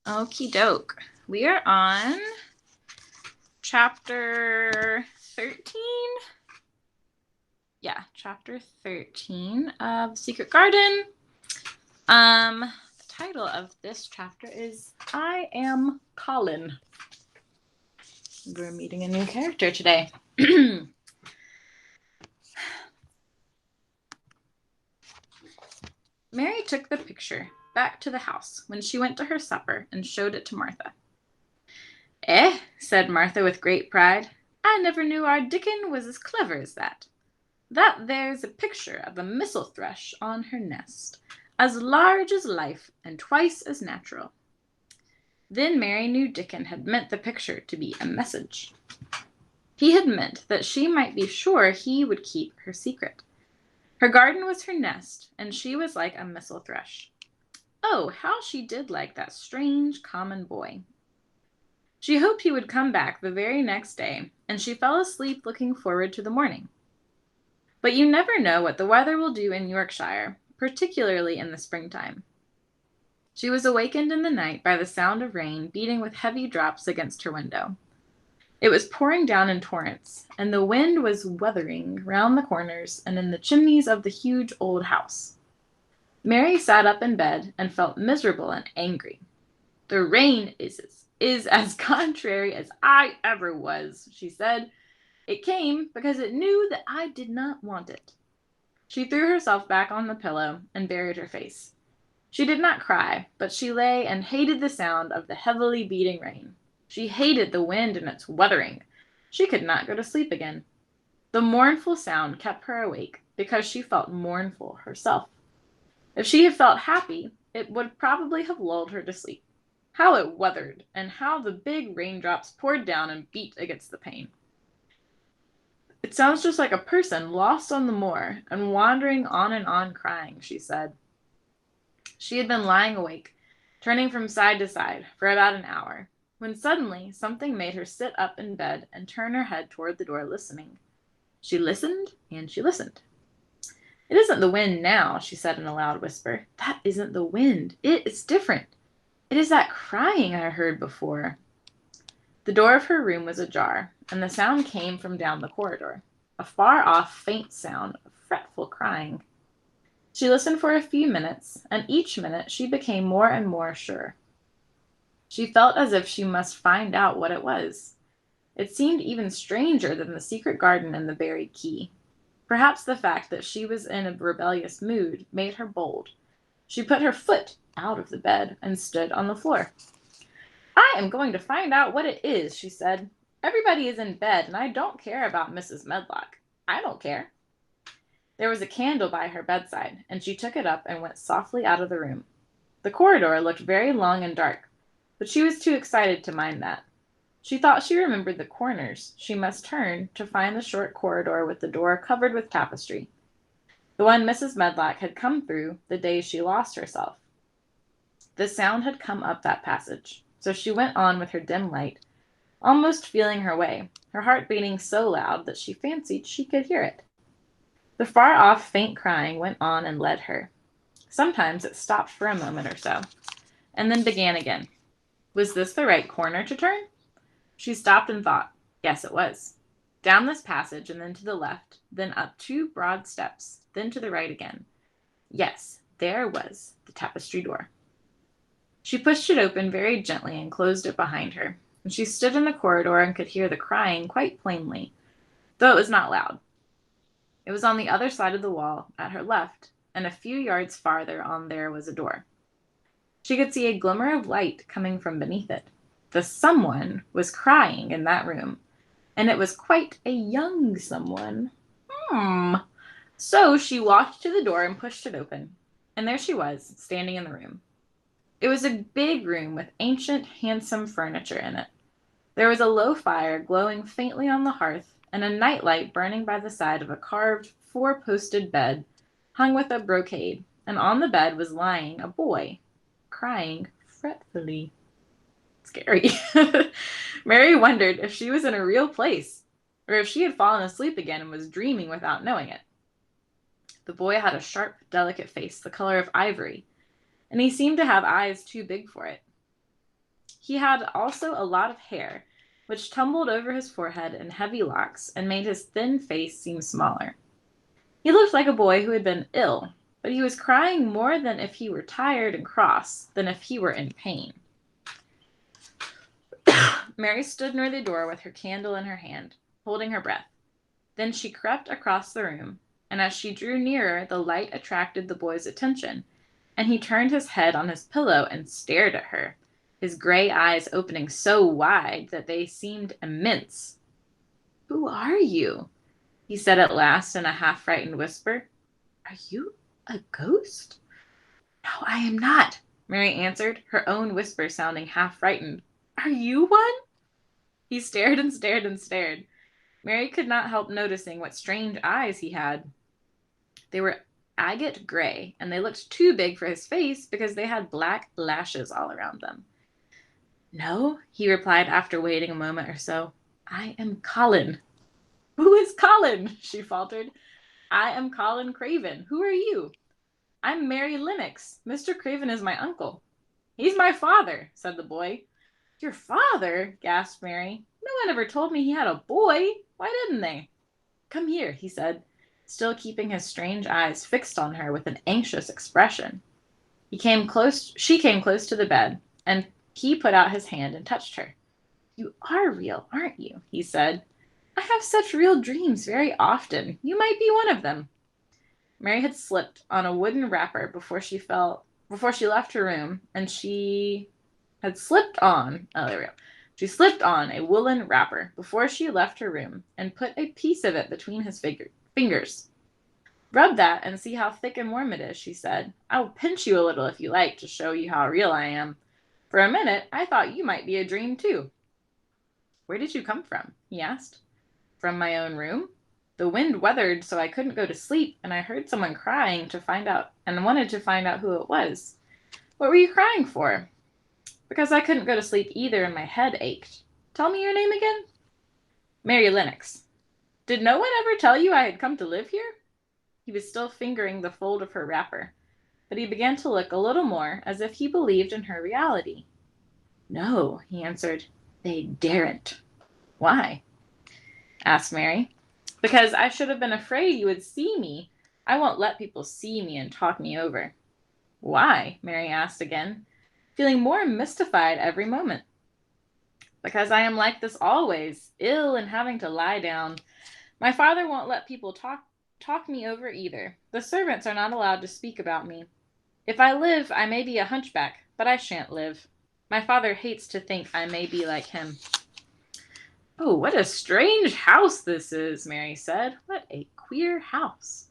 Okie doke. We are on chapter 13. Yeah, chapter 13 of Secret Garden. The title of this chapter is I Am Colin. We're meeting a new character today. Mary took the picture back to the house when she went to her supper and showed it to Martha. "Eh," said Martha with great pride, "I never knew our Dickon was as clever as that. That there's a picture of a missel thrush on her nest, as large as life and twice as natural." Then Mary knew Dickon had meant the picture to be a message. He had meant that she might be sure he would keep her secret. Her garden was her nest, and she was like a missel thrush. Oh, how she did like that strange, common boy. She hoped he would come back the very next day, and she fell asleep looking forward to the morning. But you never know what the weather will do in Yorkshire, particularly in the springtime. She was awakened in the night by the sound of rain beating with heavy drops against her window. It was pouring down in torrents, and the wind was wuthering round the corners and in the chimneys of the huge old house. Mary sat up in bed and felt miserable and angry. "The rain is as contrary as I ever was," she said. "It came because it knew that I did not want it." She threw herself back on the pillow and buried her face. She did not cry, but she lay and hated the sound of the heavily beating rain. She hated the wind and its wuthering. She could not go to sleep again. The mournful sound kept her awake because she felt mournful herself. If she had felt happy, it would probably have lulled her to sleep. How it wuthered, and how the big raindrops poured down and beat against the pane. "It sounds just like a person lost on the moor and wandering on and on crying," she said. She had been lying awake, turning from side to side, for about an hour, when suddenly something made her sit up in bed and turn her head toward the door, listening. She listened, and she listened. "It isn't the wind now," she said in a loud whisper. "That isn't the wind. It is different. It is that crying I heard before." The door of her room was ajar, and the sound came from down the corridor, a far-off, faint sound of fretful crying. She listened for a few minutes, and each minute she became more and more sure. She felt as if she must find out what it was. It seemed even stranger than the secret garden and the buried key. Perhaps the fact that she was in a rebellious mood made her bold. She put her foot out of the bed and stood on the floor. "I am going to find out what it is," she said. "Everybody is in bed, and I don't care about Mrs. Medlock. I don't care." There was a candle by her bedside, and she took it up and went softly out of the room. The corridor looked very long and dark, but she was too excited to mind that. She thought she remembered the corners she must turn to find the short corridor with the door covered with tapestry, the one Mrs. Medlock had come through the day she lost herself. The sound had come up that passage, so she went on with her dim light, almost feeling her way, her heart beating so loud that she fancied she could hear it. The far-off faint crying went on and led her. Sometimes it stopped for a moment or so, and then began again. Was this the right corner to turn? She stopped and thought. Yes, it was. Down this passage, and then to the left, then up 2 broad steps, then to the right again. Yes, there was the tapestry door. She pushed it open very gently and closed it behind her, and she stood in the corridor and could hear the crying quite plainly, though it was not loud. It was on the other side of the wall, at her left, and a few yards farther on there was a door. She could see a glimmer of light coming from beneath it. The someone was crying in that room, and it was quite a young someone. So she walked to the door and pushed it open, and there she was, standing in the room. It was a big room with ancient, handsome furniture in it. There was a low fire glowing faintly on the hearth, and a nightlight burning by the side of a carved, 4-posted bed, hung with a brocade, and on the bed was lying a boy, crying fretfully. Scary. Mary wondered if she was in a real place, or if she had fallen asleep again and was dreaming without knowing it. The boy had a sharp, delicate face, the color of ivory, and he seemed to have eyes too big for it. He had also a lot of hair, which tumbled over his forehead in heavy locks and made his thin face seem smaller. He looked like a boy who had been ill, but he was crying more than if he were tired and cross than if he were in pain. Mary stood near the door with her candle in her hand, holding her breath. Then she crept across the room, and as she drew nearer, the light attracted the boy's attention, and he turned his head on his pillow and stared at her, his gray eyes opening so wide that they seemed immense. "Who are you?" he said at last in a half-frightened whisper. "Are you a ghost?" "No, I am not," Mary answered, her own whisper sounding half-frightened. "Are you one?" He stared and stared and stared. Mary could not help noticing what strange eyes he had. They were agate gray, and they looked too big for his face because they had black lashes all around them. "No," he replied after waiting a moment or so. "I am Colin." "Who is Colin?" she faltered. "I am Colin Craven. Who are you?" "I'm Mary Lennox. Mr. Craven is my uncle." "He's my father," said the boy. "Your father?" gasped Mary. "No one ever told me he had a boy. Why didn't they?" "Come here," he said, still keeping his strange eyes fixed on her with an anxious expression. She came close to the bed, and he put out his hand and touched her. "You are real, aren't you?" he said. "I have such real dreams very often. You might be one of them." Mary had slipped on a wooden wrapper before she left her room, and she slipped on a woolen wrapper before she left her room and put a piece of it between his fingers. "Rub that and see how thick and warm it is," she said. "I will pinch you a little if you like to show you how real I am. For a minute, I thought you might be a dream too." "Where did you come from?" he asked. "From my own room. The wind weathered so I couldn't go to sleep, and I heard someone crying and wanted to find out who it was." "What were you crying for?" "Because I couldn't go to sleep either and my head ached. Tell me your name again." "Mary Lennox." "Did no one ever tell you I had come to live here?" He was still fingering the fold of her wrapper, but he began to look a little more as if he believed in her reality. "No," he answered. "They daren't." "Why?" asked Mary. "Because I should have been afraid you would see me. I won't let people see me and talk me over." "Why?" Mary asked again, feeling more mystified every moment. "Because I am like this always, ill and having to lie down. My father won't let people talk me over either. The servants are not allowed to speak about me. If I live, I may be a hunchback, but I shan't live. My father hates to think I may be like him." "Oh, what a strange house this is," Mary said. "What a queer house.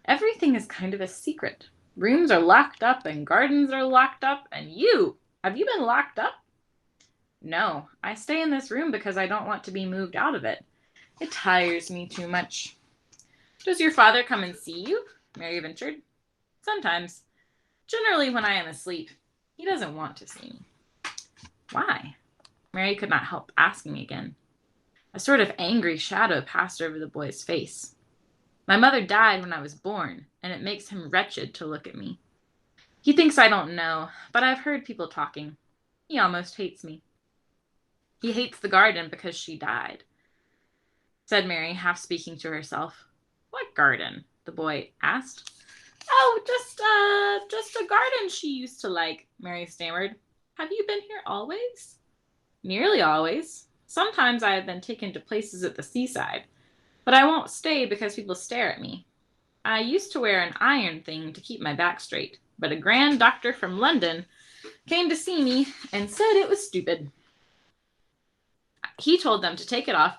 Everything is kind of a secret. Rooms are locked up and gardens are locked up, and have you been locked up?" "No, I stay in this room because I don't want to be moved out of it. It tires me too much." "Does your father come and see you?" Mary ventured. "Sometimes. Generally when I am asleep. He doesn't want to see me." "Why?" Mary could not help asking again. A sort of angry shadow passed over the boy's face. "My mother died when I was born, and it makes him wretched to look at me. He thinks I don't know, but I've heard people talking. He almost hates me. He hates the garden because she died," said Mary, half speaking to herself. "What garden?" the boy asked. "Oh, just a garden she used to like," Mary stammered. "Have you been here always?" "Nearly always. Sometimes I have been taken to places at the seaside, but I won't stay because people stare at me. I used to wear an iron thing to keep my back straight, but a grand doctor from London came to see me and said it was stupid. He told them to take it off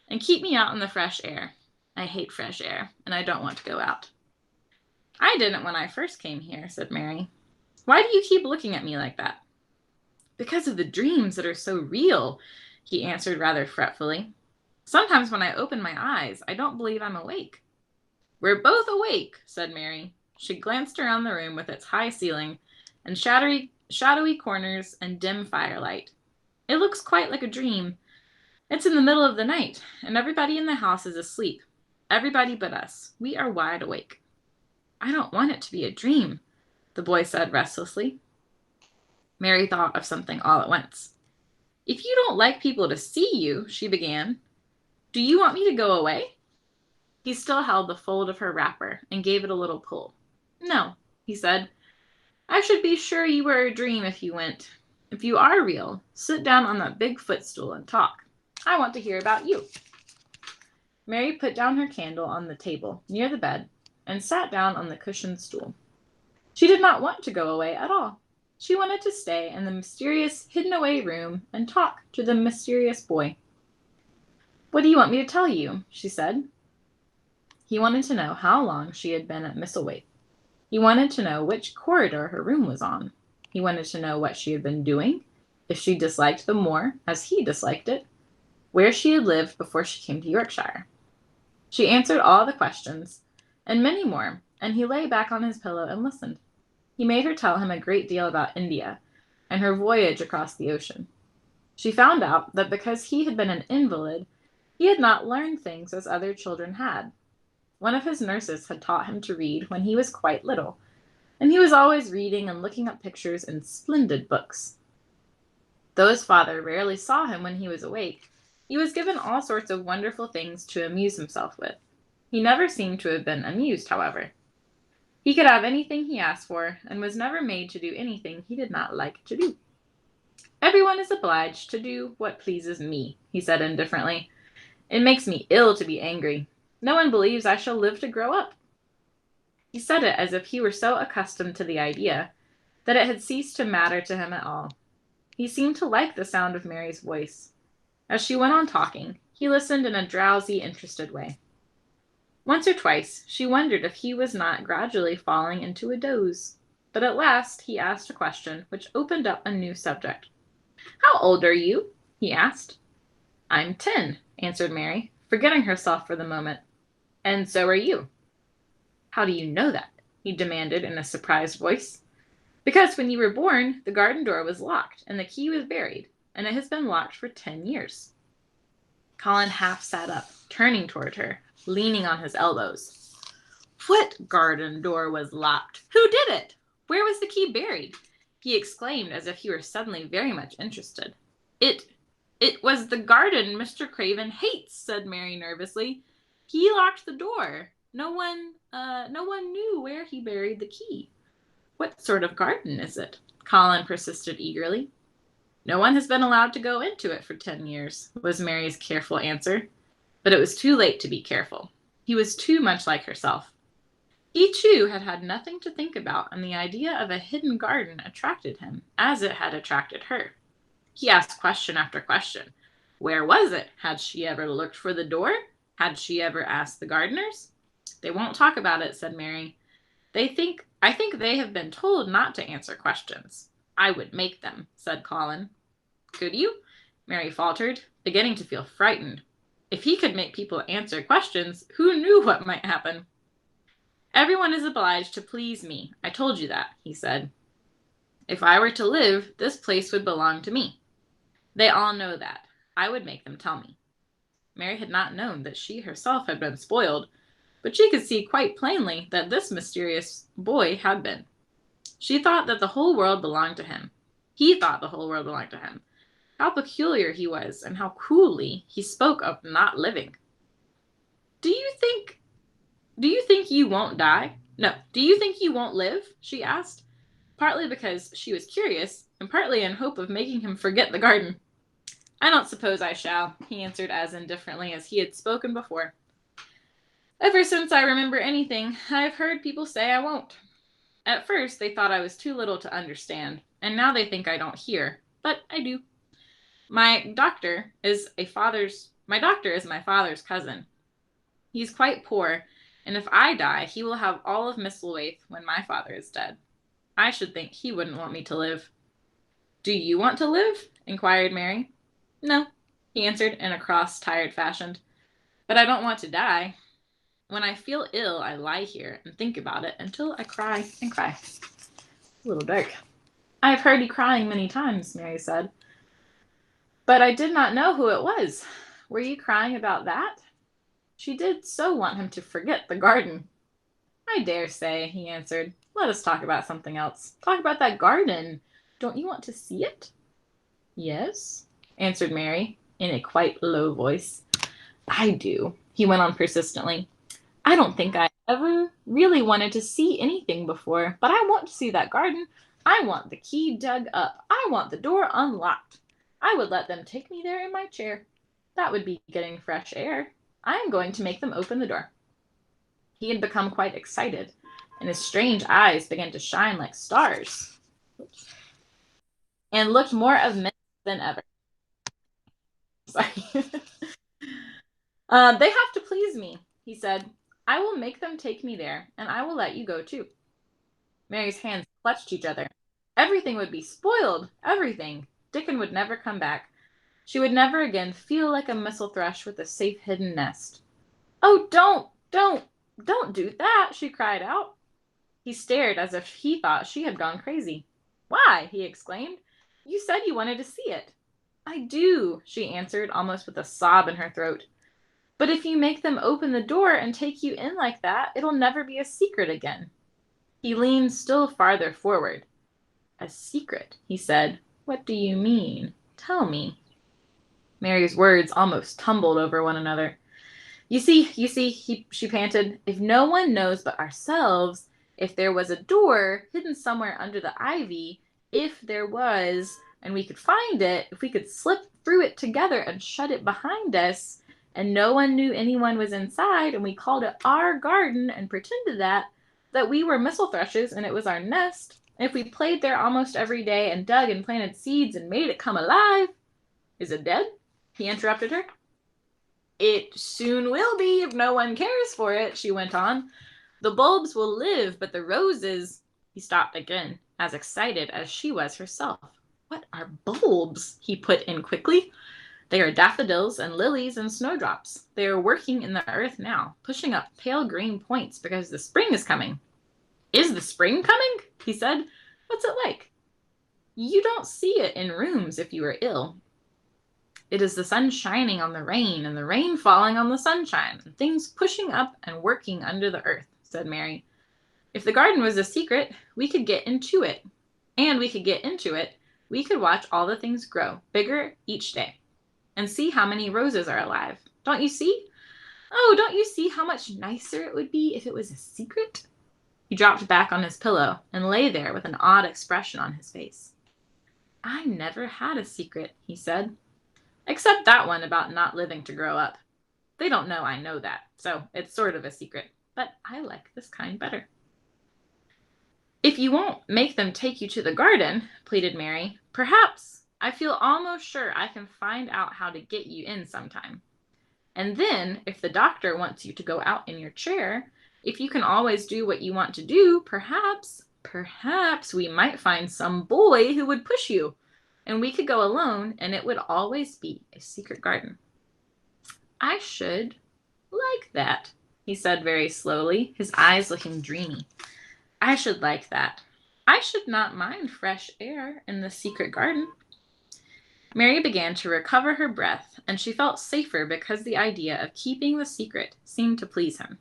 and keep me out in the fresh air. I hate fresh air, and I don't want to go out." "I didn't when I first came here," said Mary. "Why do you keep looking at me like that?" "Because of the dreams that are so real," he answered rather fretfully. "Sometimes when I open my eyes, I don't believe I'm awake." "We're both awake," said Mary. She glanced around the room with its high ceiling and shadowy corners and dim firelight. "It looks quite like a dream. It's in the middle of the night, and everybody in the house is asleep. Everybody but us. We are wide awake." "I don't want it to be a dream," the boy said restlessly. Mary thought of something all at once. If you don't like people to see you, she began, do you want me to go away? He still held the fold of her wrapper and gave it a little pull. No, he said. I should be sure you were a dream if you went. If you are real, sit down on that big footstool and talk. I want to hear about you. Mary put down her candle on the table near the bed and sat down on the cushioned stool. She did not want to go away at all. She wanted to stay in the mysterious hidden-away room and talk to the mysterious boy. What do you want me to tell you? She said. He wanted to know how long she had been at Misselthwaite. He wanted to know which corridor her room was on. He wanted to know what she had been doing, if she disliked the moor as he disliked it, where she had lived before she came to Yorkshire. She answered all the questions, and many more, and he lay back on his pillow and listened. He made her tell him a great deal about India and her voyage across the ocean. She found out that because he had been an invalid, he had not learned things as other children had. One of his nurses had taught him to read when he was quite little, and he was always reading and looking up pictures in splendid books. Though his father rarely saw him when he was awake, he was given all sorts of wonderful things to amuse himself with. He never seemed to have been amused, however. He could have anything he asked for, and was never made to do anything he did not like to do. Everyone is obliged to do what pleases me, he said indifferently. It makes me ill to be angry. No one believes I shall live to grow up. He said it as if he were so accustomed to the idea that it had ceased to matter to him at all. He seemed to like the sound of Mary's voice. As she went on talking, he listened in a drowsy, interested way. Once or twice she wondered if he was not gradually falling into a doze, but at last he asked a question which opened up a new subject. How old are you? He asked. I'm 10, answered Mary, forgetting herself for the moment. And so are you. How do you know that? He demanded in a surprised voice. Because when you were born, the garden door was locked and the key was buried, and it has been locked for 10 years. Colin half sat up, turning toward her, leaning on his elbows. What garden door was locked? Who did it? Where was the key buried? He exclaimed as if he were suddenly very much interested. It was the garden Mr. Craven hates, said Mary nervously. He locked the door. No one knew where he buried the key. What sort of garden is it? Colin persisted eagerly. No one has been allowed to go into it for 10 years, was Mary's careful answer. But it was too late to be careful. He was too much like herself. He, too, had had nothing to think about, and the idea of a hidden garden attracted him, as it had attracted her. He asked question after question. Where was it? Had she ever looked for the door? Had she ever asked the gardeners? They won't talk about it, said Mary. I think they have been told not to answer questions. I would make them, said Colin. Could you? Mary faltered, beginning to feel frightened. If he could make people answer questions, who knew what might happen? Everyone is obliged to please me. I told you that, he said. If I were to live, this place would belong to me. They all know that. I would make them tell me. Mary had not known that she herself had been spoiled, but she could see quite plainly that this mysterious boy had been. She thought that the whole world belonged to him. He thought the whole world belonged to him. How peculiar he was, and how coolly he spoke of not living. Do you think you won't die? No, do you think you won't live? She asked, partly because she was curious, and partly in hope of making him forget the garden. I don't suppose I shall, he answered as indifferently as he had spoken before. Ever since I remember anything, I have heard people say I won't. At first, they thought I was too little to understand, and now they think I don't hear, but I do. My doctor is my father's cousin. He's quite poor, and if I die, he will have all of Misselthwaite when my father is dead. I should think he wouldn't want me to live. Do you want to live? Inquired Mary. No, he answered in a cross, tired fashion. But I don't want to die. When I feel ill, I lie here and think about it until I cry and cry. A little dark. I have heard you crying many times, Mary said. But I did not know who it was. Were you crying about that? She did so want him to forget the garden. I dare say, he answered. Let us talk about something else. Talk about that garden. Don't you want to see it? Yes. answered Mary in a quite low voice. I do, he went on persistently. I don't think I ever really wanted to see anything before, but I want to see that garden. I want the key dug up. I want the door unlocked. I would let them take me there in my chair. That would be getting fresh air. I am going to make them open the door. He had become quite excited, and his strange eyes began to shine like stars, and looked more of men than ever. Sorry. They have to please me, he said. I will make them take me there, and I will let you go too. Mary's hands clutched each other. Everything would be spoiled. Everything. Dickon would never come back. She would never again feel like a missel thrush with a safe hidden nest. Oh, don't do that, she cried out. He stared as if he thought she had gone crazy. Why? He exclaimed. You said you wanted to see it. I do, she answered, almost with a sob in her throat. But if you make them open the door and take you in like that, it'll never be a secret again. He leaned still farther forward. A secret, he said. What do you mean? Tell me. Mary's words almost tumbled over one another. You see, she panted, if no one knows but ourselves, if there was a door hidden somewhere under the ivy, if there was, and we could find it, if we could slip through it together and shut it behind us, and no one knew anyone was inside, and we called it our garden and pretended that we were missel thrushes and it was our nest, and if we played there almost every day and dug and planted seeds and made it come alive. Is it dead? He interrupted her. It soon will be if no one cares for it, she went on. The bulbs will live, but the roses... He stopped again, as excited as she was herself. What are bulbs? He put in quickly. They are daffodils and lilies and snowdrops. They are working in the earth now, pushing up pale green points because the spring is coming. Is the spring coming? He said. What's it like? You don't see it in rooms if you are ill. It is the sun shining on the rain and the rain falling on the sunshine and things pushing up and working under the earth, said Mary. If the garden was a secret, we could get into it. And we could get into it. We could watch all the things grow, bigger each day, and see how many roses are alive. Don't you see? Oh, don't you see how much nicer it would be if it was a secret? He dropped back on his pillow and lay there with an odd expression on his face. I never had a secret, he said. Except that one about not living to grow up. They don't know I know that, so it's sort of a secret. But I like this kind better. If you won't make them take you to the garden, pleaded Mary, perhaps I feel almost sure I can find out how to get you in sometime. And then, if the doctor wants you to go out in your chair, if you can always do what you want to do, perhaps we might find some boy who would push you. And we could go alone, and it would always be a secret garden. I should like that, he said very slowly, his eyes looking dreamy. I should like that. I should not mind fresh air in the secret garden. Mary began to recover her breath, and she felt safer because the idea of keeping the secret seemed to please him.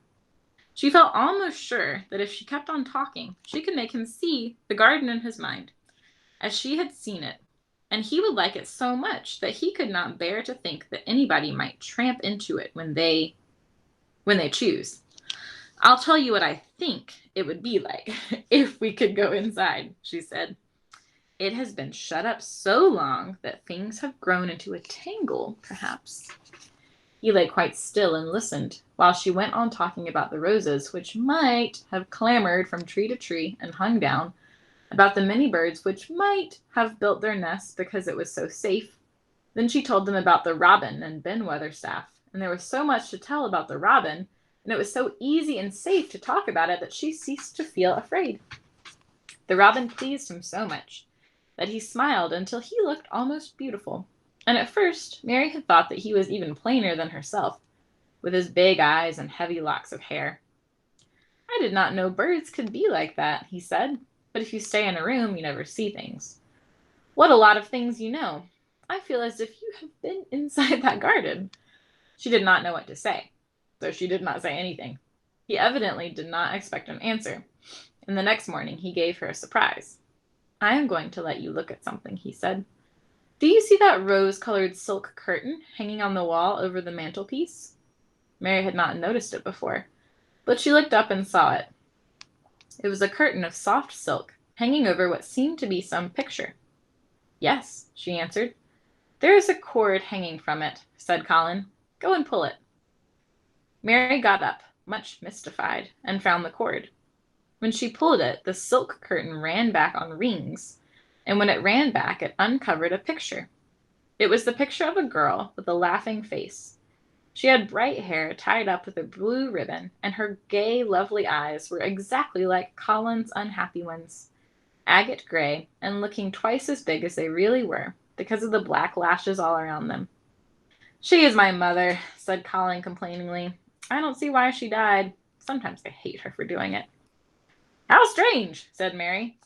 She felt almost sure that if she kept on talking, she could make him see the garden in his mind, as she had seen it, and he would like it so much that he could not bear to think that anybody might tramp into it when they choose. I'll tell you what I think it would be like if we could go inside, she said. It has been shut up so long that things have grown into a tangle, perhaps. He lay quite still and listened, while she went on talking about the roses, which might have clambered from tree to tree and hung down, about the many birds which might have built their nests because it was so safe. Then she told them about the robin and Ben Weatherstaff, and there was so much to tell about the robin, and it was so easy and safe to talk about it that she ceased to feel afraid. The robin pleased him so much that he smiled until he looked almost beautiful, and at first Mary had thought that he was even plainer than herself, with his big eyes and heavy locks of hair. I did not know birds could be like that, he said, but if you stay in a room, you never see things. What a lot of things you know. I feel as if you have been inside that garden. She did not know what to say, so she did not say anything. He evidently did not expect an answer, and the next morning he gave her a surprise. I am going to let you look at something, he said. Do you see that rose-colored silk curtain hanging on the wall over the mantelpiece? Mary had not noticed it before, but she looked up and saw it. It was a curtain of soft silk, hanging over what seemed to be some picture. Yes, she answered. There is a cord hanging from it, said Colin. Go and pull it. Mary got up, much mystified, and found the cord. When she pulled it, the silk curtain ran back on rings, and when it ran back, it uncovered a picture. It was the picture of a girl with a laughing face. She had bright hair tied up with a blue ribbon, and her gay, lovely eyes were exactly like Colin's unhappy ones, agate gray, and looking twice as big as they really were, because of the black lashes all around them. She is my mother, said Colin complainingly. I don't see why she died. Sometimes I hate her for doing it. How strange, said Mary.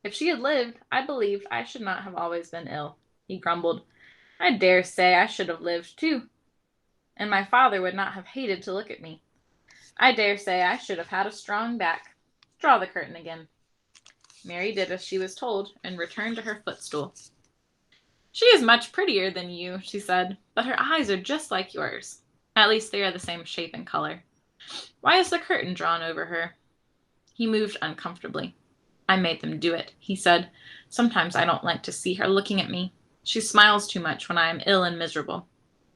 If she had lived, I believe I should not have always been ill, he grumbled. I dare say I should have lived, too, and my father would not have hated to look at me. I dare say I should have had a strong back. Draw the curtain again. Mary did as she was told, and returned to her footstool. She is much prettier than you, she said, but her eyes are just like yours. At least they are the same shape and color. Why is the curtain drawn over her? He moved uncomfortably. I made them do it, he said. Sometimes I don't like to see her looking at me. She smiles too much when I am ill and miserable.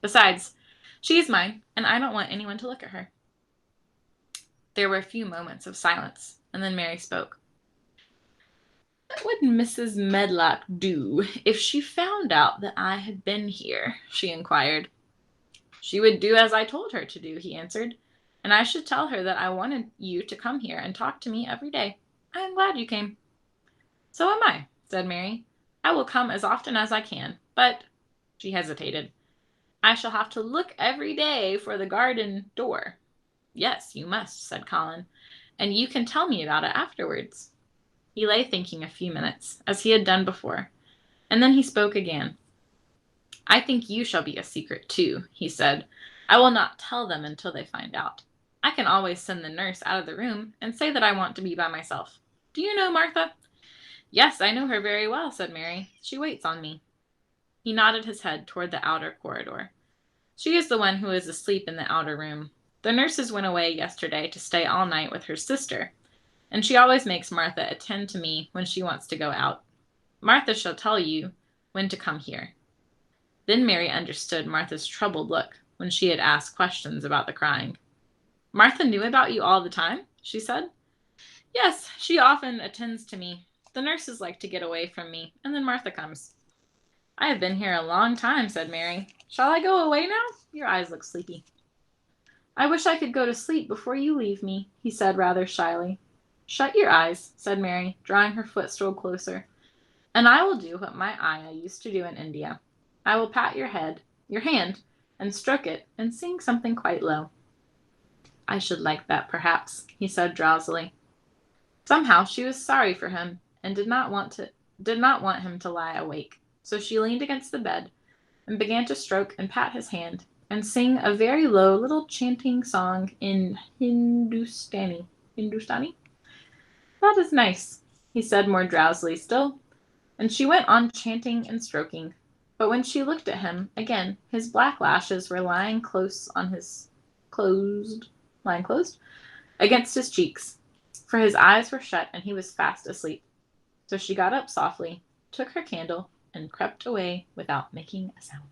Besides, she is mine, and I don't want anyone to look at her. There were a few moments of silence, and then Mary spoke. What would Mrs. Medlock do if she found out that I had been here? She inquired. She would do as I told her to do, he answered, and I should tell her that I wanted you to come here and talk to me every day. I am glad you came. So am I, said Mary. I will come as often as I can, but, she hesitated, I shall have to look every day for the garden door. Yes, you must, said Colin, and you can tell me about it afterwards. He lay thinking a few minutes, as he had done before, and then he spoke again. I think you shall be a secret, too, he said. I will not tell them until they find out. I can always send the nurse out of the room and say that I want to be by myself. Do you know Martha? Yes, I know her very well, said Mary. She waits on me. He nodded his head toward the outer corridor. She is the one who is asleep in the outer room. The nurses went away yesterday to stay all night with her sister, and she always makes Martha attend to me when she wants to go out. Martha shall tell you when to come here. Then Mary understood Martha's troubled look when she had asked questions about the crying. Martha knew about you all the time, she said. Yes, she often attends to me. The nurses like to get away from me, and then Martha comes. I have been here a long time, said Mary. Shall I go away now? Your eyes look sleepy. I wish I could go to sleep before you leave me, he said rather shyly. Shut your eyes, said Mary, drawing her footstool closer, and I will do what my ayah used to do in India. I will pat your hand, and stroke it, and sing something quite low. I should like that, perhaps, he said drowsily. Somehow she was sorry for him, and did not want him to lie awake, so she leaned against the bed, and began to stroke and pat his hand, and sing a very low little chanting song in Hindustani. Hindustani? That is nice, he said more drowsily still, and she went on chanting and stroking. But when she looked at him again, his black lashes were lying closed against his cheeks, for his eyes were shut and he was fast asleep. So she got up softly, took her candle, and crept away without making a sound.